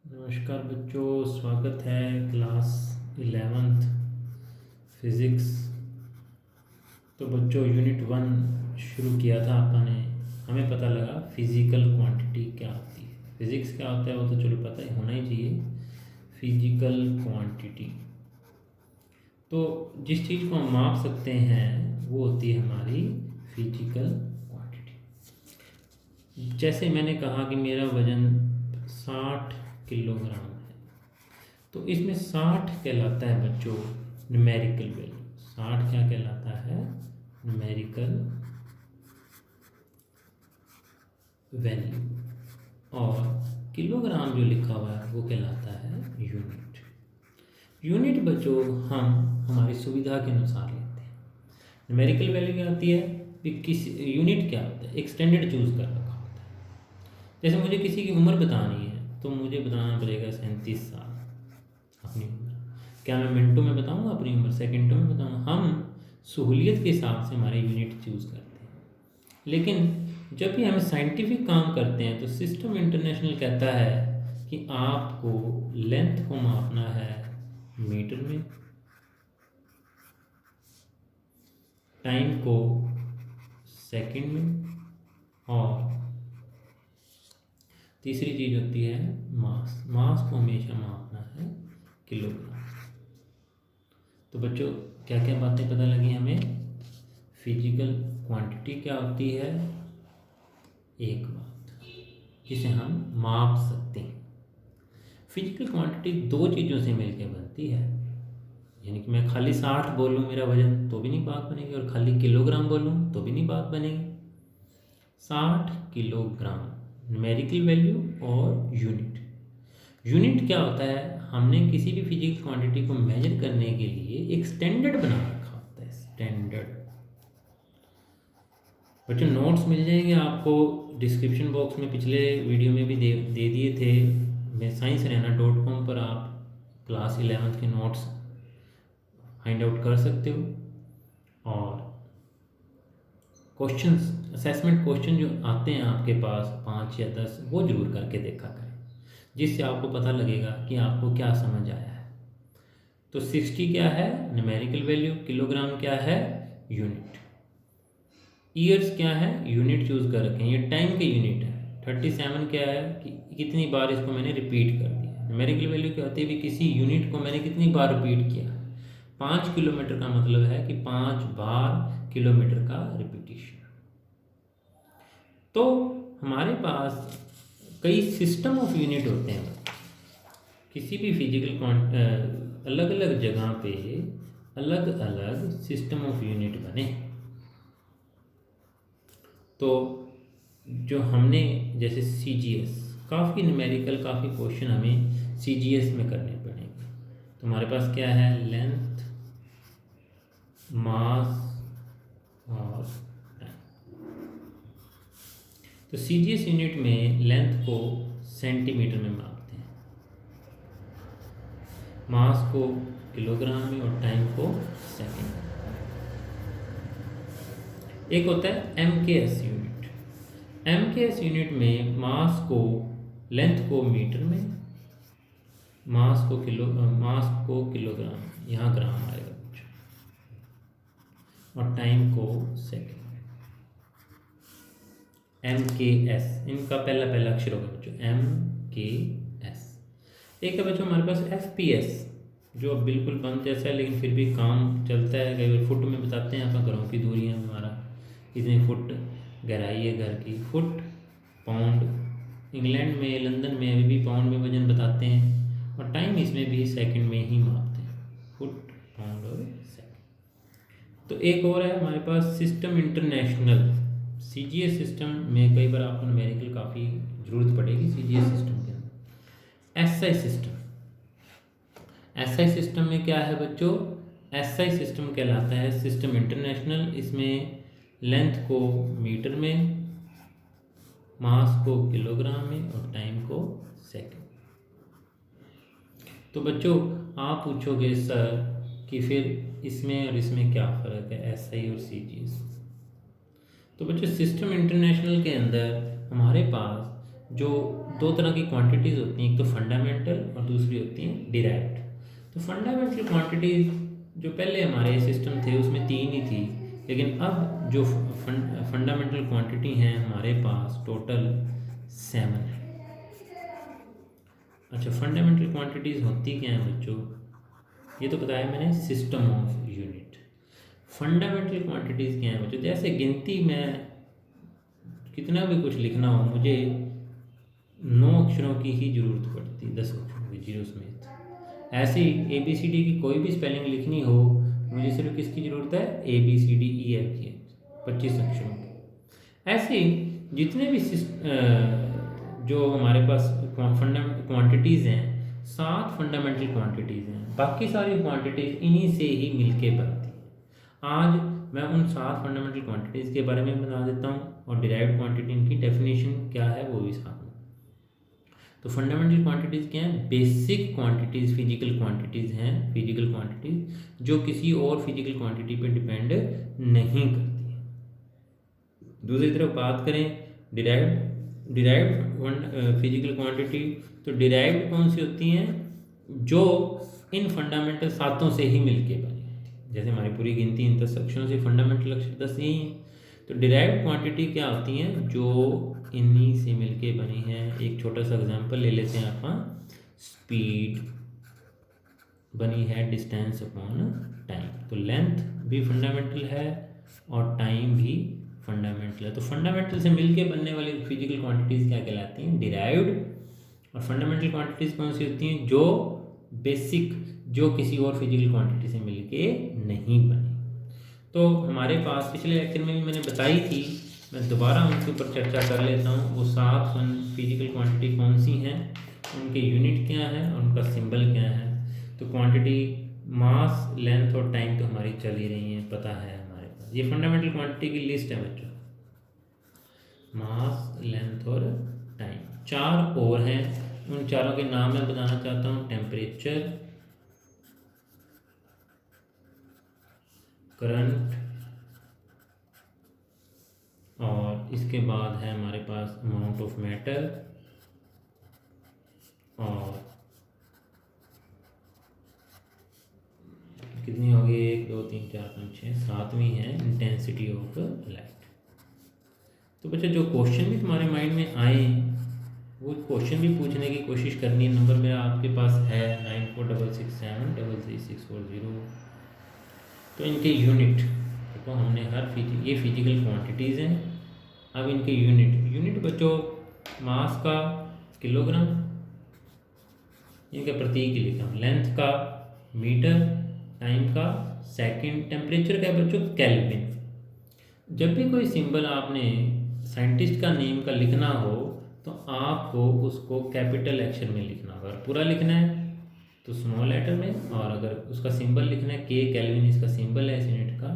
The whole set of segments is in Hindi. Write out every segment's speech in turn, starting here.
नमस्कार बच्चों, स्वागत है क्लास 11th फिज़िक्स। तो बच्चों यूनिट 1 शुरू किया था आपने। हमें पता लगा फिज़िकल क्वांटिटी क्या होती है। फिज़िक्स क्या होता है वो तो चलो पता ही होना ही चाहिए। फिजिकल क्वांटिटी तो जिस चीज़ को हम माप सकते हैं वो होती है हमारी फिजिकल क्वांटिटी। जैसे मैंने कहा कि मेरा वज़न 60 किलोग्राम है, तो इसमें 60 कहलाता है बच्चों न्यूमेरिकल वैल्यू। 60 क्या कहलाता है? Numerical value. और किलोग्राम जो लिखा हुआ है वो कहलाता है यूनिट। यूनिट बच्चों हम हमारी सुविधा के अनुसार लेते हैं। न्यूमेरिकल वैल्यू क्या होती है कि किस यूनिट क्या होता है, एक स्टैंडर्ड चूज कर रखा होता है। जैसे मुझे किसी की उम्र बतानी है तो मुझे बताना पड़ेगा 37 साल अपनी उम्र। क्या मैं मिनटों में बताऊंगा अपनी उम्र, सेकंडों में बताऊंगा? हम सहूलियत के हिसाब से हमारे यूनिट चूज़ करते हैं। लेकिन जब भी हम साइंटिफिक काम करते हैं तो सिस्टम इंटरनेशनल कहता है कि आपको लेंथ को मापना है मीटर में, टाइम को सेकंड में, और तीसरी चीज़ होती है मास। मास को हमेशा मापना है किलोग्राम। तो बच्चों क्या क्या बातें पता लगी हमें? फिजिकल क्वांटिटी क्या होती है, एक बात जिसे हम माप सकते हैं। फिजिकल क्वांटिटी दो चीज़ों से मिलकर बनती है। यानी कि मैं खाली 60 बोलूँ मेरा वजन तो भी नहीं बात बनेगी, और खाली किलोग्राम बोलूँ तो भी नहीं बात बनेगी। 60 किलोग्राम न्यूमेरिकल वैल्यू और यूनिट। यूनिट क्या होता है? हमने किसी भी फिजिकल क्वांटिटी को मेजर करने के लिए एक स्टैंडर्ड बना रखा होता है। स्टैंडर्ड बच्चों नोट्स मिल जाएंगे आपको डिस्क्रिप्शन बॉक्स में, पिछले वीडियो में भी दे दिए थे। मैं sciencearena.com पर आप क्लास 11th के नोट्स फाइंड आउट कर सकते हो। और क्वेश्चंस, असेसमेंट क्वेश्चन जो आते हैं आपके पास 5 या 10, वो जरूर करके देखा करें, जिससे आपको पता लगेगा कि आपको क्या समझ आया है। तो 60 क्या है? Numerical value. किलोग्राम क्या है? यूनिट। ईयर्स क्या है? यूनिट चूज कर रखे हैं, ये टाइम के यूनिट है। 37 क्या है कि कितनी बार इसको मैंने रिपीट कर दिया। न्यूमेरिकल वैल्यू क्या होती है कि किसी यूनिट को मैंने कितनी बार रिपीट किया। 5 किलोमीटर का मतलब है कि 5 बार किलोमीटर का रिपीटिशन। तो हमारे पास कई सिस्टम ऑफ यूनिट होते हैं। किसी भी फिजिकल अलग अलग जगह पे अलग अलग सिस्टम ऑफ यूनिट बने। तो जो हमने जैसे CGS, काफ़ी न्यूमेरिकल काफ़ी क्वेश्चन हमें CGS में करने पड़ेंगे। तो हमारे पास क्या है? लेंथ, मास और टाइम। तो CGS यूनिट में लेंथ को सेंटीमीटर में मापते हैं, मास को किलोग्राम में और टाइम को सेकंड में। एक होता है MKS यूनिट। MKS यूनिट में मास को, लेंथ को मीटर में, मास को किलोग्राम, यहाँ ग्राम आएगा कुछ, और टाइम को सेकंड में। MKS इनका पहला पहला अक्षर होगा बच्चों, MKS। एक है बच्चों हमारे पास FPS, जो अब बिल्कुल बंद जैसा है लेकिन फिर भी काम चलता है। कई बार फुट में बताते हैं, आपका घरों की दूरियाँ हमारा कितने फुट गहराई है घर की, फुट, पाउंड। इंग्लैंड में, लंदन में अभी भी पाउंड में वजन बताते हैं, और टाइम इसमें भी सेकंड में ही मापते हैं, फुट, पाउंड और सेकंड। तो एक और है हमारे पास सिस्टम इंटरनेशनल। CGS सिस्टम में कई बार आपको न्यूमेरिकल काफ़ी ज़रूरत पड़ेगी। CGS सिस्टम के अंदर SI सिस्टम। SI सिस्टम में क्या है बच्चों? SI सिस्टम कहलाता है सिस्टम इंटरनेशनल। इसमें लेंथ को मीटर में, मास को किलोग्राम में, और टाइम को सेकंड। तो बच्चों आप पूछोगे सर कि फिर इसमें और इसमें क्या फ़र्क है, SI और CGS? तो बच्चों सिस्टम इंटरनेशनल के अंदर हमारे पास जो दो तरह की क्वांटिटीज़ होती हैं, एक तो फंडामेंटल और दूसरी होती हैं डिराइव्ड। तो फंडामेंटल क्वांटिटीज़ जो पहले हमारे सिस्टम थे उसमें 3 ही थी, लेकिन अब जो फंडामेंटल क्वांटिटी हैं हमारे पास टोटल 7 है। अच्छा, फंडामेंटल क्वांटिटीज़ होती क्या हैं बच्चों? ये तो बताया मैंने system of unit. Fundamental quantities क्या हैं बच्चों? जैसे गिनती में कितना भी कुछ लिखना हो, मुझे 9 अक्षरों की ही ज़रूरत पड़ती है, 10 अक्षरों की जीरो समेत। ऐसे ही ABCD की कोई भी स्पेलिंग लिखनी हो, मुझे सिर्फ किसकी ज़रूरत है? ABCDEF की, 25 अक्षरों की। ऐसे ही जितने भी जो हमारे पास क्वांटिटीज़ हैं, 7 फंडामेंटल क्वांटिटीज़ हैं, बाकी सारी क्वांटिटीज़ इन्हीं से ही मिलके बनती हैं। आज मैं उन 7 फंडामेंटल क्वांटिटीज़ के बारे में बता देता हूँ और डिराइव्ड क्वांटिटी की डेफिनेशन क्या है वो भी साथ में। तो फंडामेंटल क्वांटिटीज़ क्या हैं? बेसिक क्वांटिटीज़, फिजिकल क्वांटिटीज़ हैं, फिजिकल क्वांटिटीज़ जो किसी और फिजिकल क्वांटिटी पे डिपेंड नहीं करती हैं। दूसरी तरफ बात करें डिराइव्ड फिजिकल क्वांटिटी, तो डिराइव्ड कौन सी होती हैं? जो इन फंडामेंटल सातों से ही मिलके बनी होती है। जैसे हमारी पूरी गिनती इन 10 अक्षरों से, फंडामेंटल अक्षर 10 यही हैं। तो डिराइव्ड क्वांटिटी क्या होती हैं? जो इन्हीं से मिलके बनी है। एक छोटा सा एग्जांपल ले लेते हैं आप। स्पीड बनी है डिस्टेंस अपॉन टाइम, तो लेंथ भी फंडामेंटल है और टाइम भी फंडामेंटल है। तो फंडामेंटल से मिलके बनने वाली फिजिकल क्वांटिटीज़ क्या कहलाती हैं? डिराइव्ड। और फंडामेंटल क्वांटिटीज़ कौन सी होती हैं? जो बेसिक, जो किसी और फिजिकल क्वांटिटी से मिलके नहीं बनी। तो हमारे पास पिछले लेक्चर में भी मैंने बताई थी, मैं दोबारा उनके ऊपर चर्चा कर लेता हूँ। वो 7 फिजिकल क्वांटिटी कौन सी हैं, उनके यूनिट क्या है और उनका सिंबल क्या है। तो क्वांटिटी मास, लेंथ और टाइम तो हमारी चल ही रही है, पता है हमारे पास। ये फंडामेंटल क्वांटिटी की लिस्ट है बच्चों, मास, लेंथ और टाइम। 4 और हैं, उन चारों के नाम मैं बताना चाहता हूँ। टेम्परेचर, करंट, और इसके बाद है हमारे पास अमाउंट ऑफ मैटर, और कितनी होगी? 1 2 3 4 5 6, 7वीं है इंटेंसिटी ऑफ लाइट। तो बच्चों जो क्वेश्चन भी तुम्हारे माइंड में आए वो क्वेश्चन भी पूछने की कोशिश करनी है। नंबर मेरा आपके पास है 9466733640। तो इनके यूनिट तो हमने ये फिजिकल क्वांटिटीज़ हैं। अब इनके यूनिट बच्चों, मास का किलोग्राम, इनका प्रतीक लिखा, लेंथ का मीटर, टाइम का सेकंड, टेम्परेचर का बच्चों केल्विन। जब भी कोई सिंबल आपने साइंटिस्ट का नेम का लिखना हो तो आपको उसको कैपिटल अक्षर में लिखना होगा। अगर पूरा लिखना है तो स्मॉल लेटर में, और अगर उसका सिंबल लिखना है के, केल्विन इसका सिंबल है इस यूनिट का,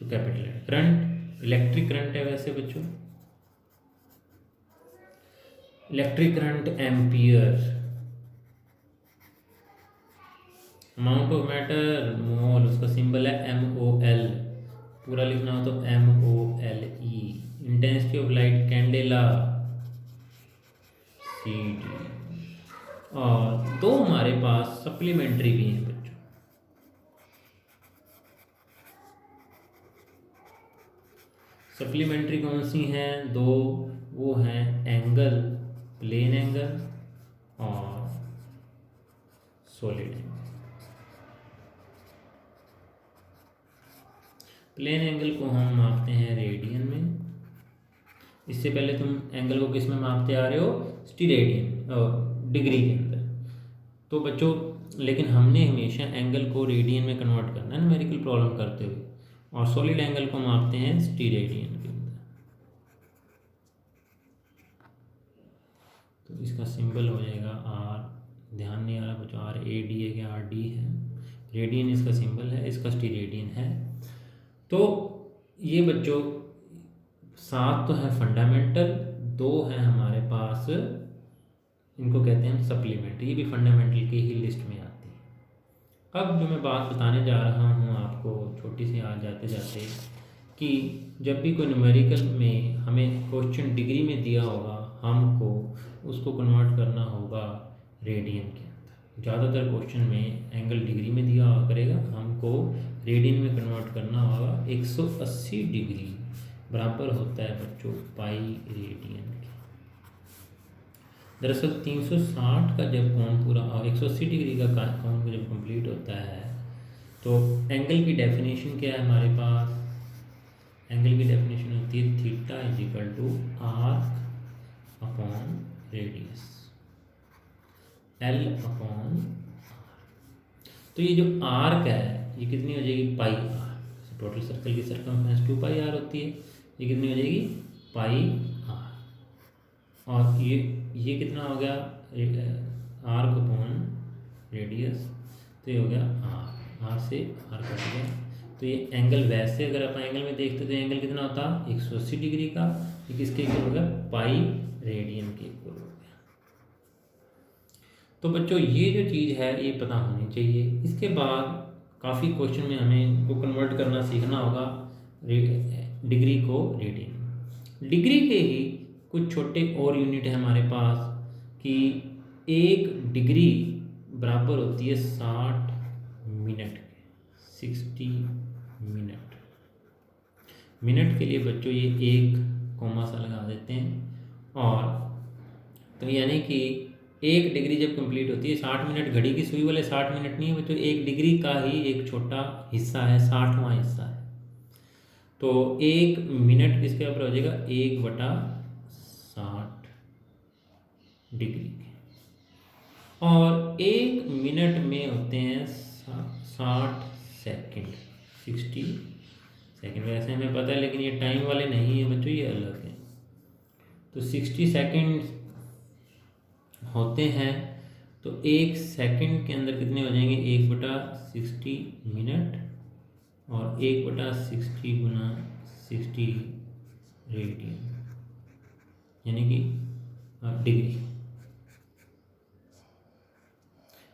तो capital letter. Current, electric current है वैसे बच्चों, electric current ampere. Amount of matter mole, उसका सिंबल है MOL, पूरा लिखना हो तो MOLE। Intensity of light candela, CD। और 2 हमारे पास सप्लीमेंट्री भी हैं बच्चों। सप्लीमेंट्री कौन सी हैं? 2, वो हैं एंगल, प्लेन एंगल और सॉलिड एंगल। प्लेन एंगल को हम मापते हैं रेडियन में। इससे पहले तुम एंगल को किस में मापते आ रहे हो? स्टीरेडियन, डिग्री के अंदर। तो बच्चों लेकिन हमने हमेशा एंगल को रेडियन में कन्वर्ट करना है न्यूमेरिकल प्रॉब्लम करते हुए, और सॉलिड एंगल को मापते हैं स्टीरेडियन के अंदर। तो इसका सिंबल हो जाएगा R, ध्यान नहीं आ रहा बच्चों, RAD है कि RD है, रेडियन इसका सिंबल है, इसका स्टीरेडियन है। तो ये बच्चों 7 तो है फंडामेंटल, 2 है हमारे पास, इनको कहते हैं सप्लीमेंट्री, ये भी फंडामेंटल की ही लिस्ट में आती है। अब जो मैं बात बताने जा रहा हूँ आपको, छोटी सी आ जाते कि जब भी कोई न्यूमेरिकल में हमें क्वेश्चन डिग्री में दिया होगा, हमको उसको कन्वर्ट करना होगा रेडियन के अंदर। ज़्यादातर क्वेश्चन में एंगल डिग्री में दिया हुआ करेगा, हमको रेडियन में कन्वर्ट करना होगा। 180 डिग्री बराबर होता है बच्चों पाई रेडियन के। दरअसल 360 का जब कोण पूरा 180 डिग्री का कोण जब कंप्लीट होता है तो एंगल की डेफिनेशन क्या है हमारे पास? एंगल की डेफिनेशन होती है theta is equal to arc upon radius L upon. तो ये जो आर्क है ये कितनी हो जाएगी? Pi R. टोटल सर्कल की सर्कमफ्रेंस 2 पाई आर होती है, ये कितनी हो जाएगी? Pi R. और ये कितना हो गया? आर्क अपॉन रेडियस, तो ये हो गया आर से आर कट गया। तो ये एंगल वैसे अगर अपन एंगल में देखते तो एंगल कितना होता? 180 डिग्री का। ये किसके इक्वल हो गया? पाई रेडियन के इक्वल हो गया। तो बच्चों ये जो चीज़ है ये पता होनी चाहिए। इसके बाद काफ़ी क्वेश्चन में हमें को कन्वर्ट करना सीखना होगा डिग्री को रेडियन। डिग्री के ही कुछ छोटे और यूनिट है हमारे पास कि 1 डिग्री बराबर होती है 60 मिनट के। 60 मिनट। मिनट के लिए बच्चों ये 1 कोमा सा लगा देते हैं। और तो यानी कि 1 डिग्री जब कंप्लीट होती है 60 मिनट, घड़ी की सुई वाले 60 मिनट नहीं है बच्चों, 1 डिग्री का ही एक छोटा हिस्सा है, 60वां हिस्सा है। तो 1 मिनट किसके ऊपर हो जाएगा? 1/60 डिग्री के। और 1 मिनट में होते हैं 60 सेकंड। 60 सेकंड वैसे हमें पता है, लेकिन ये टाइम वाले नहीं है बच्चों, ये अलग है। तो 60 सेकंड होते हैं। तो 1 सेकंड के अंदर कितने हो जाएंगे? 1/60 मिनट और 1/60 गुना 60 रेडियन, यानी कि डिग्री।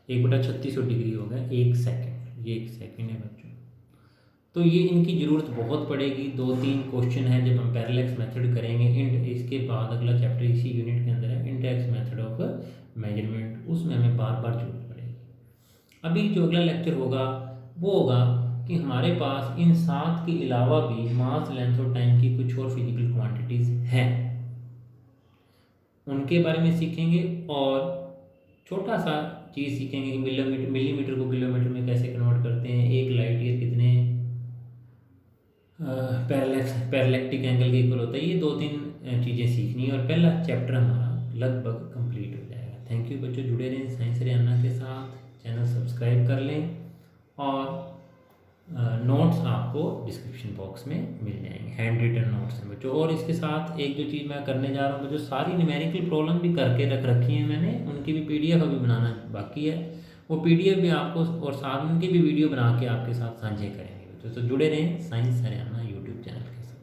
1/3600 डिग्री हो गया 1 सेकंड। ये 1 सेकंड है बच्चों। तो ये इनकी ज़रूरत बहुत पड़ेगी। 2-3 क्वेश्चन है जब हम पैरेलैक्स मेथड करेंगे। इसके बाद अगला चैप्टर इसी यूनिट के अंदर है इंडेक्स मेथड ऑफ मेजरमेंट, उसमें हमें बार बार जरूरत पड़ेगी। अभी जो अगला लेक्चर होगा वो होगा कि हमारे पास इन 7 के अलावा भी मास, लेंथ और टाइम की कुछ और फिजिकल क्वांटिटीज़ हैं, उनके बारे में सीखेंगे। और छोटा सा चीज़ सीखेंगे कि मिलीमीटर को किलोमीटर में कैसे कन्वर्ट करते हैं, 1 लाइट ईयर कितने पैरेलैक्टिक एंगल के इक्वल होता है। ये 2-3 चीज़ें सीखनी है और पहला चैप्टर हमारा लगभग कंप्लीट हो जाएगा। थैंक यू बच्चों, जुड़े रहें साइंस हरियाणा के साथ। चैनल सब्सक्राइब कर लें और नोट्स आपको डिस्क्रिप्शन बॉक्स में मिल जाएंगे, हैंड रिटन नोट्स हैं बच्चों। और इसके साथ एक जो चीज़ मैं करने जा रहा हूँ बच्चों, सारी न्यूमेरिकल प्रॉब्लम भी करके रख रखी है मैंने, उनकी भी PDF अभी बनाना बाकी है। वो PDF भी आपको और साथ में उनकी भी वीडियो बना के आपके साथ साझे करेंगे बच्चों। तो जुड़े रहें साइंस हरियाणा यूट्यूब चैनल के साथ।